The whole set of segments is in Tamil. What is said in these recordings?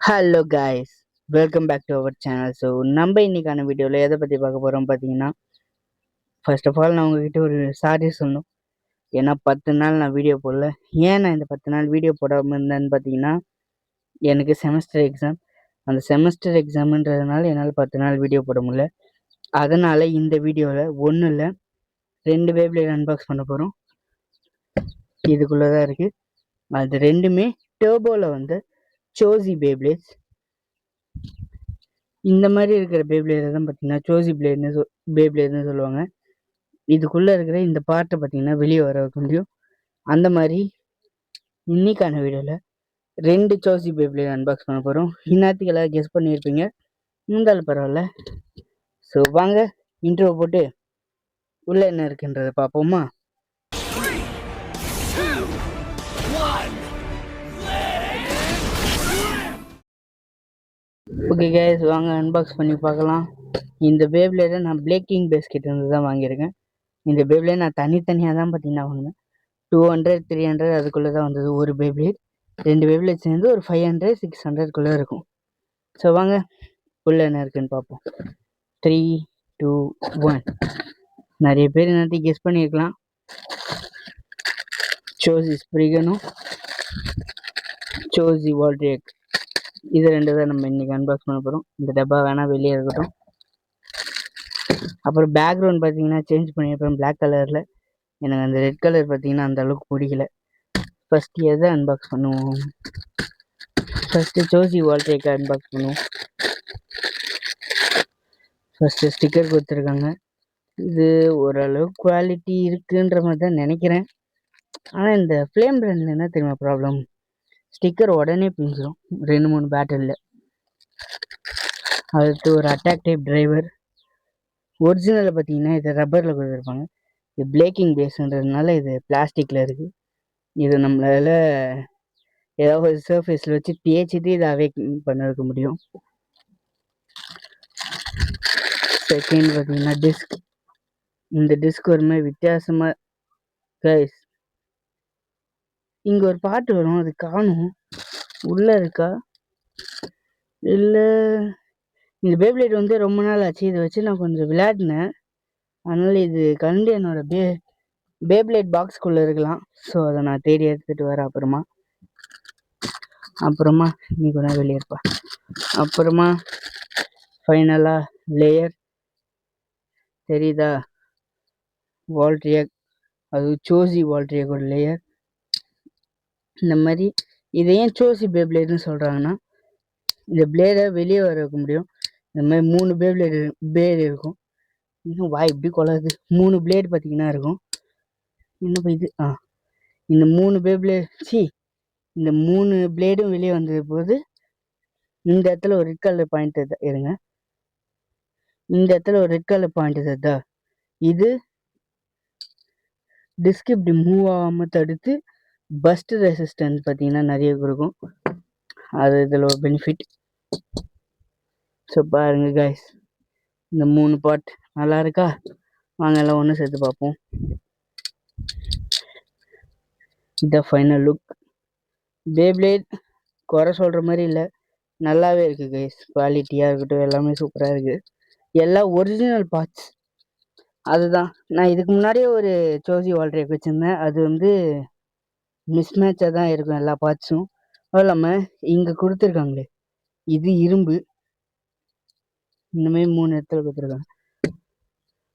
Hello guys, welcome back to our channel. So நம்ம இன்னைக்கான வீடியோவில் எதை பற்றி பார்க்க போகிறோம் பார்த்தீங்கன்னா, ஃபர்ஸ்ட் ஆஃப் ஆல் நான் உங்ககிட்ட ஒரு சாரி சொல்லணும். ஏன்னா 10 நாள் நான் வீடியோ போடல. ஏன் நான் இந்த 10 நாள் வீடியோ போடாமல் இருந்தேன்னு பார்த்தீங்கன்னா, எனக்கு செமஸ்டர் எக்ஸாம். அந்த செமஸ்டர் எக்ஸாமுன்றதுனால என்னால் 10 நாள் வீடியோ போட முடியல. அதனால் இந்த வீடியோவில் ஒன்றும் இல்லை, 2 பேப்லேட் அன்பாக்ஸ் பண்ண போகிறோம். இதுக்குள்ளே தான் இருக்குது. அது ரெண்டுமே டர்போவில் வந்து சோசி பேப்லேட்ஸ். இந்த மாதிரி இருக்கிற பேப்லேடை தான் பார்த்தீங்கன்னா சோசி பேப்லேட்னு சொல்லுவாங்க. இதுக்குள்ளே இருக்கிற இந்த பார்ட்டை பார்த்தீங்கன்னா வெளியே வர வைக்க முடியும். அந்த மாதிரி இன்னைக்கான வீடியோவில் 2 சோசி பேப்லேட் அன்பாக்ஸ் பண்ண போகிறோம். இந்நேரத்துக்கு எல்லாம் கெஸ் பண்ணியிருப்பீங்க, இருந்தாலும் பரவாயில்ல. ஸோ வாங்க இன்ட்ரோ போட்டு உள்ளே என்ன இருக்குன்றதை பார்ப்போமா. ஓகே கைஸ், வாங்க அன்பாக்ஸ் பண்ணி பார்க்கலாம். இந்த பேப்லேடை நான் பிளேக்கிங் பேஸ்கெட் இருந்து தான் வாங்கியிருக்கேன். இந்த பேப்லேட் நான் தனித்தனியாக தான் பார்த்தீங்கன்னா வாங்கினேன். 200 300 அதுக்குள்ளே தான் வந்தது ஒரு பேப்லேட். 2 பேப்லேட் சேர்ந்து ஒரு 500 600 இருக்கும். ஸோ வாங்க உள்ளே என்ன இருக்குன்னு பார்ப்போம். 3 2 1. நிறைய பேர் என்னத்தையும் கெஸ் பண்ணியிருக்கலாம். சோசி ஸ்ப்ரிகனும் சோசி வால்ட்ரியக், இது 2 தான் நம்ம இன்னைக்கு அன்பாக்ஸ் பண்ண போகிறோம். இந்த டப்பா வேணால் வெளியே இருக்கட்டும். அப்புறம் பேக்ரவுண்ட் பார்த்தீங்கன்னா சேஞ்ச் பண்ணியிருப்பேன் பிளாக் கலரில். எனக்கு அந்த ரெட் கலர் பார்த்தீங்கன்னா அந்த அளவுக்கு பிடிக்கல. ஃபஸ்ட்டு எதை அன்பாக்ஸ் பண்ணுவோம்? ஃபஸ்ட்டு சோசி வால்ட்ரியக்கை அன்பாக்ஸ் பண்ணுவோம். ஃபஸ்ட்டு ஸ்டிக்கர் கொடுத்துருக்காங்க. இது ஓரளவு குவாலிட்டி இருக்குன்ற மாதிரி தான் நினைக்கிறேன். ஆனால் இந்த ஃப்ளேம் பிராண்டில் என்ன தெரியுமா ப்ராப்ளம்? ஸ்டிக்கர் உடனே பிஞ்சிடும் 2-3 பேட்டரியில். அடுத்து ஒரு அட்டாக் டைப் டிரைவர். ஒரிஜினலில் பார்த்தீங்கன்னா இது ரப்பரில் கொடுத்துருப்பாங்க. இது பிளேக்கிங் பேஸ்ன்றதுனால இது பிளாஸ்டிக்கில் இருக்குது. இது நம்மளால் ஏதாவது ஒரு சர்ஃபேஸில் வச்சு தேய்ச்சிட்டு இதை அவேக் பண்ண வைக்க முடியும். செகண்ட் பார்த்தீங்கன்னா டிஸ்க். இந்த டிஸ்க் ஒரு மாதிரி வித்தியாசமாக கைஸ், இங்கே ஒரு பாட்டு வரும், அது காணும். உள்ளே இருக்கா இல்லை? இந்த பேப்லேட் வந்து ரொம்ப நாள் ஆச்சு, இதை வச்சு நான் கொஞ்சம் விளையாடினேன். அதனால் இது கண்டு என்னோட பேப்லேட் பாக்ஸ்குள்ளே இருக்கலாம். ஸோ அதை நான் தேடி எடுத்துகிட்டு வரேன். அப்புறமா நீ கொஞ்சம் வெளியே இருப்பா. அப்புறமா ஃபைனலாக லேயர் தெரியுதா? வால்ட்ரியக், அது சோசி வால்ட்ரியக்கோட லேயர். இந்த மாதிரி இதை ஏன் சோசி பேப்லேட்னு சொல்கிறாங்கன்னா, இந்த பிளேடை வெளியே வர வைக்க முடியும். இந்த மாதிரி 3 பிளேடு இருக்கும். இன்னும் வாய் இப்படி கொள்ளாது. 3 பிளேடு பார்த்தீங்கன்னா இருக்கும். இன்னும் இது இந்த 3 இந்த 3 பிளேடும் வெளியே வந்தது போது இந்த இடத்துல ஒரு ரெட் கலர் பாயிண்ட் இருங்க. இந்த இடத்துல ஒரு ரெட் கலர் பாயிண்ட் தா, இது டிஸ்க் இப்படி மூவ் ஆகாமல் தடுத்து பஸ்ட் ரெசிஸ்டன்ஸ் பார்த்தீங்கன்னா நிறைய இருக்கும். அது இதில் ஒரு பெனிஃபிட். ஸோ பாருங்க கைஸ், இந்த 3 பார்ட் நல்லா இருக்கா? வாங்க எல்லாம் ஒன்று சேர்த்து பார்ப்போம். இதான் ஃபைனல் லுக். பேப்லேட் குறை சொல்கிற மாதிரி இல்லை, நல்லாவே இருக்குது கைஸ். குவாலிட்டியாக இருக்கட்டும் எல்லாமே சூப்பராக இருக்குது. எல்லாம் ஒரிஜினல் பார்ட்ஸ். அதுதான் நான் இதுக்கு முன்னாடியே ஒரு சோசி வால்ட்ரியக் வச்சுருந்தேன். அது வந்து மிஸ்மேட்சாக தான் இருக்கும் எல்லா பார்ட்ஸும். அதுவும் இல்லாமல் இங்கே கொடுத்துருக்காங்களே, இது இரும்பு. இந்தமாரி 3 இடத்துல கொடுத்துருக்காங்க.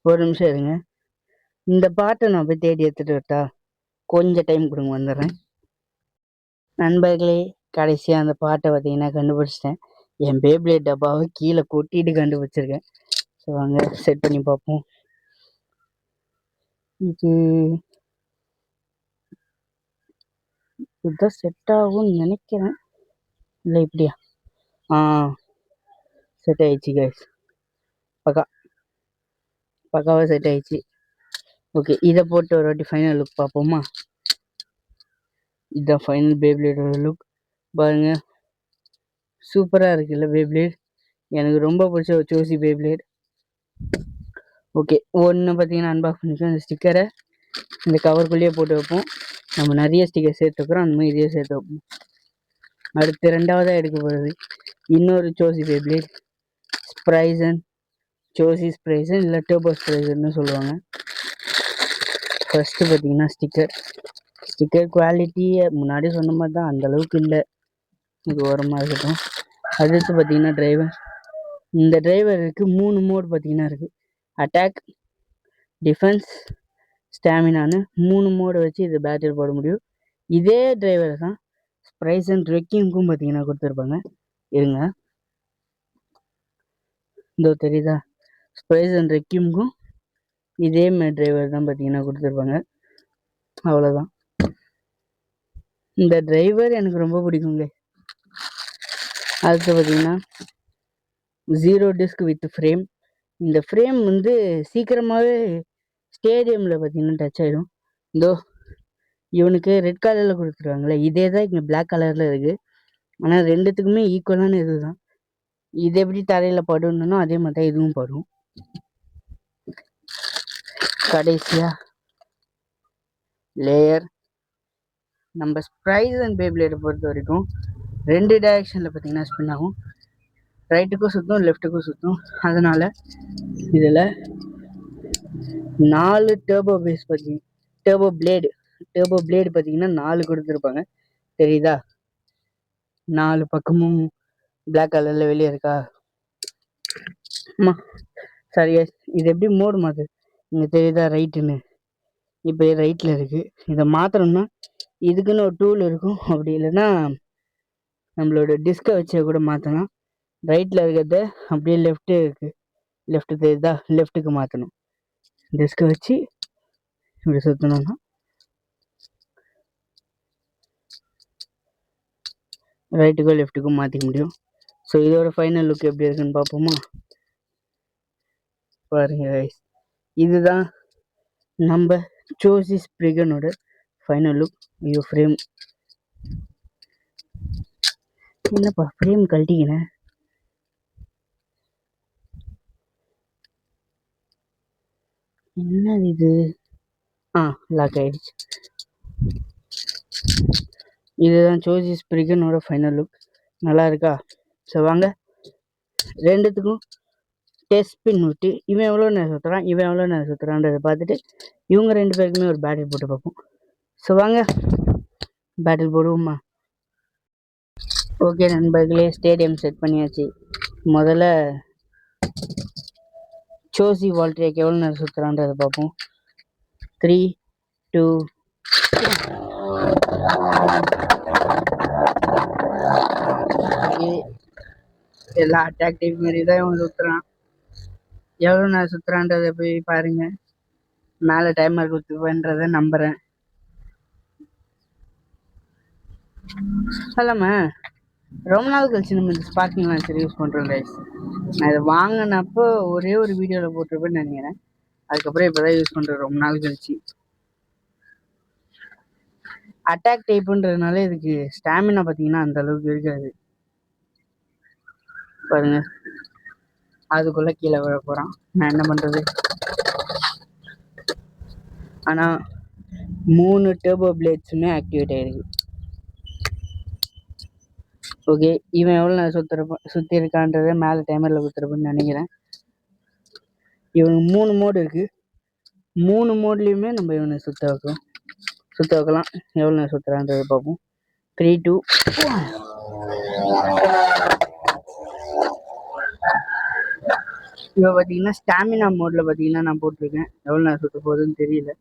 ஒரு நிமிஷம் இருங்க, இந்த பாட்டை நான் போய் தேடி எடுத்துகிட்டு வரட்டா? கொஞ்சம் டைம் கொடுங்க, வந்துடுறேன். நண்பர்களே, கடைசியாக அந்த பாட்டை பார்த்தீங்கன்னா கண்டுபிடிச்சிட்டேன். என் பேப்லேட் டப்பாவை கீழே கொட்டிட்டு கண்டுபிடிச்சிருக்கேன். ஸோ வாங்க செட் பண்ணி பார்ப்போம். இதுதான் செட் ஆகும்னு நினைக்கிறேன். இல்லை இப்படியா? செட் ஆயிடுச்சு கைஸ். பக்காவாக செட் ஆயிடுச்சு. ஓகே, இதை போட்டு ஒரு வாட்டி ஃபைனல் லுக் பார்ப்போமா? இதுதான் ஃபைனல் பேப்லேடோட லுக். பாருங்க, சூப்பராக இருக்குல்ல பேப்லேட். எனக்கு ரொம்ப பிடிச்ச ஒரு சோசி பேப்லேட். ஓகே, ஒன்று பார்த்தீங்கன்னா அன்பாக்ஸ் பண்ணிக்கோ. இந்த ஸ்டிக்கரை இந்த கவருக்குள்ளேயே போட்டு வைப்போம். நம்ம நிறைய ஸ்டிக்கர் சேர்த்து வைக்கிறோம், அந்த மாதிரி இதையே சேர்த்து வைப்போம். அடுத்து ரெண்டாவதாக எடுக்க போகிறது இன்னொரு சோசி பேப்ளேட் ஸ்ப்ரைசன், சோசி ஸ்ப்ரைசன் இல்லை டர்போ ஸ்ப்ரைசன்னு சொல்லுவாங்க. ஃபஸ்ட்டு பார்த்தீங்கன்னா ஸ்டிக்கர் குவாலிட்டி முன்னாடி சொன்ன மாதிரி தான், அந்தளவுக்கு இல்லை, இது ஓரமாக இருக்கட்டும். அடுத்து பார்த்தீங்கன்னா டிரைவர். இந்த டிரைவருக்கு 3 மோட் பார்த்தீங்கன்னா இருக்குது. அட்டாக், டிஃபென்ஸ், ஸ்டாமினான்னு 3 மோடை வச்சு இது பேட்டில் போட முடியும். இதே டிரைவர் தான் ஸ்ப்ரைஸ் அண்ட் ரெக்கிங்க்கும் பார்த்தீங்கன்னா கொடுத்துருப்பாங்க. இருங்க, இதோ தெரியுதா, ஸ்ப்ரைஸ் அண்ட் ரெக்கிங்க்கும் இதே மாதிரி டிரைவர் தான் பார்த்தீங்கன்னா கொடுத்துருப்பாங்க. அவ்வளோதான். இந்த டிரைவர் எனக்கு ரொம்ப பிடிக்குங்க. அடுத்து பார்த்தீங்கன்னா 0 டிஸ்க் வித் ஃப்ரேம். இந்த ஃப்ரேம் வந்து சீக்கிரமாகவே ஸ்டேடியமில் பார்த்தீங்கன்னா டச் ஆகிடும். இதோ இவனுக்கு ரெட் கலரில் கொடுத்துருவாங்களே, இதே தான் இங்கே பிளாக் கலரில் இருக்குது. ஆனால் ரெண்டுத்துக்குமே ஈக்குவலான இது தான். இது எப்படி தரையில் படணும்னோ அதே மாதிரி தான் இதுவும் படும். கடைசியாக லேயர். நம்ம ஸ்ப்ரைஸ் அண்ட் பேப்ளேடை பொறுத்த வரைக்கும் 2 டைரக்ஷனில் பார்த்தீங்கன்னா ஸ்பின் ஆகும். ரைட்டுக்கும் சுற்றும், லெஃப்ட்டுக்கும் சுற்றும். அதனால் இதில் 4 டர்போ பேஸ் டர்போ பிளேடு பார்த்தீங்கன்னா 4 கொடுத்துருப்பாங்க. தெரியுதா, 4 பக்கமும் பிளாக் கலரில் வெளியே இருக்கா? சரி, இது எப்படி மோடு மாற்று, இங்கே தெரியுதா ரைட்டுன்னு, இப்போ ரைட்டில் இருக்குது. இதை மாற்றணும்னா இதுக்குன்னு ஒரு டூல் இருக்கும். அப்படி இல்லைன்னா நம்மளோட டிஸ்கை வச்சு கூட மாற்றலாம். ரைட்டில் இருக்கிறத அப்படியே லெஃப்ட்டு தெரியுதா, லெஃப்ட்டுக்கு மாற்றணும். டிஸ்கை வச்சு இப்படி சுற்றணும்னா ரைட்டுக்கும் லெஃப்ட்டுக்கும் மாற்றிக்க முடியும். ஸோ இதோட ஃபைனல் லுக் எப்படி இருக்குன்னு பார்ப்போமா? பாருங்க கைஸ், இதுதான் நம்ம சோசி ஸ்ப்ரிகனோட ஃபைனல் லுக். ஐயோ ஃப்ரேம், என்னப்பா ஃப்ரேம் கழட்டிக்கினேன். என்னது இது? லாக் ஆயிடுச்சு. இதுதான் சோசி ஸ்ப்ரிகனோட ஃபைனல் லுக். நல்லா இருக்கா? ஸோ வாங்க ரெண்டுத்துக்கும் டெஸ்ட் பின் விட்டு இவன் எவ்வளோ நேரம் சுற்றுறான், இவன் எவ்வளோ நேரம் சுற்றுறான்றதை பார்த்துட்டு இவங்க 2 பேருக்குமே ஒரு பேட்டில் போட்டு பார்ப்போம். ஸோ வாங்க பேட்டில் போடுவோமா? ஓகே நண்பர்களே, ஸ்டேடியம் செட் பண்ணியாச்சு. முதல்ல சோசி வால்ட்ரியாக்கு எவ்வளோ நேரம் சுற்றுறான்றதை பார்ப்போம். 3, 2 எல்லா அட்டாக் டைப் மாரி தான் இவன் சுற்றுறான். எவ்வளோ நேரம் சுற்றுறான்றதை போய் பாருங்க. மேலே டைமர் கொடுத்துப்பேன்றதை நம்புகிறேன். சொல்லாமல் ரொம்ப நாள் கழிச்சு நம்ம இந்த ஸ்பார்க்கிங் லான்ச்சர் யூஸ் பண்ணுறோம் கைஸ். நான் இதை வாங்கினப்போ ஒரே ஒரு வீடியோவில் போட்டிருப்பேன்னு நினைக்கிறேன். அதுக்கப்புறம் இப்போ தான் யூஸ் பண்ணுறேன் ரொம்ப நாள் கழிச்சு. அட்டாக் டைப்புன்றதுனால இதுக்கு ஸ்டாமினா பார்த்தீங்கன்னா அந்த அளவுக்கு இருக்காது. பாருங்க, அதுக்குள்ளே கீழே விழ போகிறான். நான் என்ன பண்ணுறது? ஆனால் 3 டர்போ பிளேட்ஸுமே ஆக்டிவேட் ஆகிருக்கு. ஓகே, இவன் எவ்வளோ நேரம் சுற்றி இருக்கான்றதை மேலே டைமரில் கொடுத்துருப்பேன்னு நினைக்கிறேன். இவனுக்கு 3 மோடு இருக்குது. 3 மோட்லேயுமே நம்ம இவனை சுற்ற வைக்கலாம். எவ்வளோ நேரம் சுற்றுறான்றதை பார்ப்போம். 3, 2 இப்போ பார்த்தீங்கன்னா ஸ்டாமினா மோடில் பார்த்தீங்கன்னா நான் போட்டிருக்கேன். எவ்வளோ நேரம் சுற்ற போகுதுன்னு தெரியல.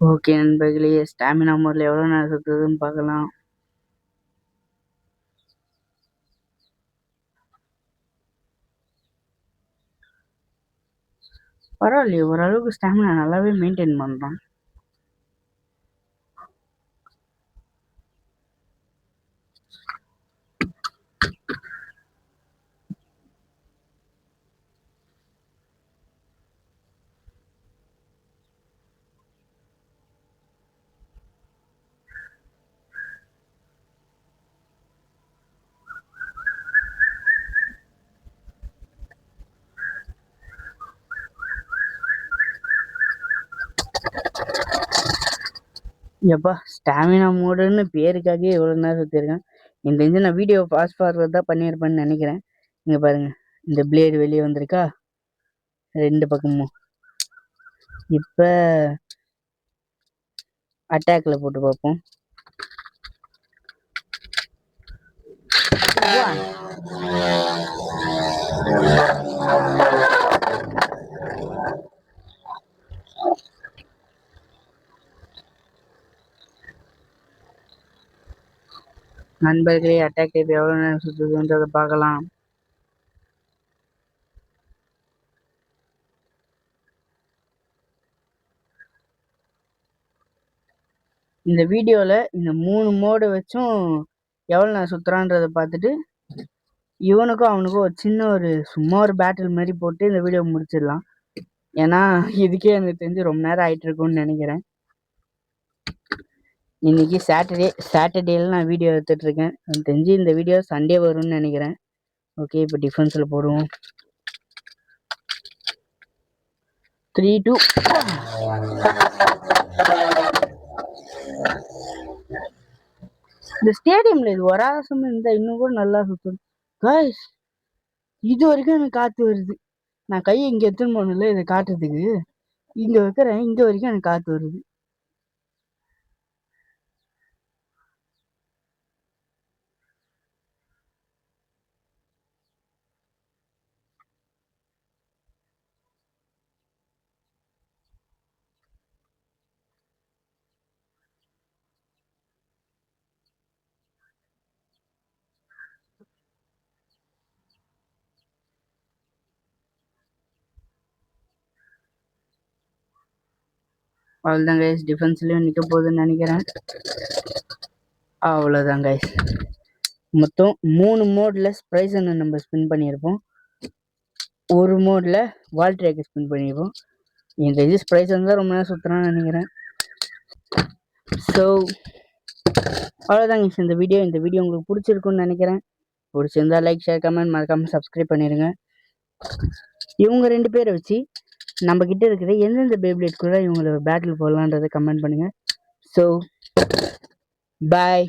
ஓகே நண்பர்களே, ஸ்டாமினா மோடில் எவ்வளோ நேரம் சுற்றுதுன்னு பார்க்கலாம். பரவாயில்லையே, ஓரளவுக்கு ஸ்டாமினா நல்லாவே மெயின்டைன் பண்ணுறான். எப்பா ஸ்டாமினா மோடுன்னு பேருக்காகவே எவ்வளோ நேரம் சுற்றிருக்கேன். இந்த தெரிஞ்சு நான் வீடியோ ஃபாஸ்ட் ஃபார்வர்ட் தான் பண்ணியிருப்பேன்னு நினைக்கிறேன். இங்கே பாருங்கள், இந்த பிளேடு வெளியே வந்திருக்கா 2 பக்கமும். இப்போ அட்டாக்ல போட்டு பார்ப்போம். நண்பர்களே, அட்டாக் டைப் எவ்வளோ நேரம் சுற்றுதுன்றதை பார்க்கலாம். இந்த வீடியோவில் இந்த 3 மோடு வச்சும் எவ்வளோ நேரம் சுற்றுறான்றதை பார்த்துட்டு இவனுக்கும் அவனுக்கும் ஒரு சின்ன சும்மா ஒரு பேட்டில் மாதிரி போட்டு இந்த வீடியோ முடிச்சிடலாம். ஏன்னா இதுக்கே எனக்கு தெரிஞ்சு ரொம்ப நேரம் ஆகிட்டு இருக்கும்னு நினைக்கிறேன். இன்னைக்கு சாட்டர்டேல நான் வீடியோ எடுத்துட்ருக்கேன். எனக்கு தெரிஞ்சு இந்த வீடியோ சண்டே வரும்னு நினைக்கிறேன். ஓகே, இப்போ டிஃபென்ஸில் போடுவோம். 3, 2. இந்த ஸ்டேடியம்ல இது வராசம் இருந்தா இன்னும் கூட நல்லா சுத்தும். காய்ஸ், இது வரைக்கும் எனக்கு காத்து வருது. நான் கையை இங்க எடுத்துன்னு போகணும்ல இதை காட்டுறதுக்கு. இங்க வைக்கிறேன், இங்க வரைக்கும் எனக்கு காத்து வருது. அவ்வளோதான் கைஸ், டிஃபென்ஸ்லயும் நிற்க போகுதுன்னு நினைக்கிறேன். அவ்வளோதான் கைஸ், மொத்தம் 3 மோட்ல ஸ்ப்ரைசனை நம்ம ஸ்பின் பண்ணியிருப்போம். ஒரு மோட்ல வால்ட்ரேக்கு ஸ்பின் பண்ணியிருப்போம். இந்த இது ஸ்ப்ரைசன் தான் ரொம்ப நேரம் சுற்றுறான்னு நினைக்கிறேன். ஸோ அவ்வளோதாங்க இந்த வீடியோ உங்களுக்கு பிடிச்சிருக்குன்னு நினைக்கிறேன். பிடிச்சிருந்தா லைக், ஷேர், கமெண்ட், மறக்காமல் சப்ஸ்கிரைப் பண்ணிடுங்க. இவங்க 2 பேரை வச்சு நம்ம கிட்ட இருக்கிற எந்தெந்த பேப்ளேட் கூட இவங்களை பேட்டில் போடலான்றதை கமெண்ட் பண்ணுங்க. So bye.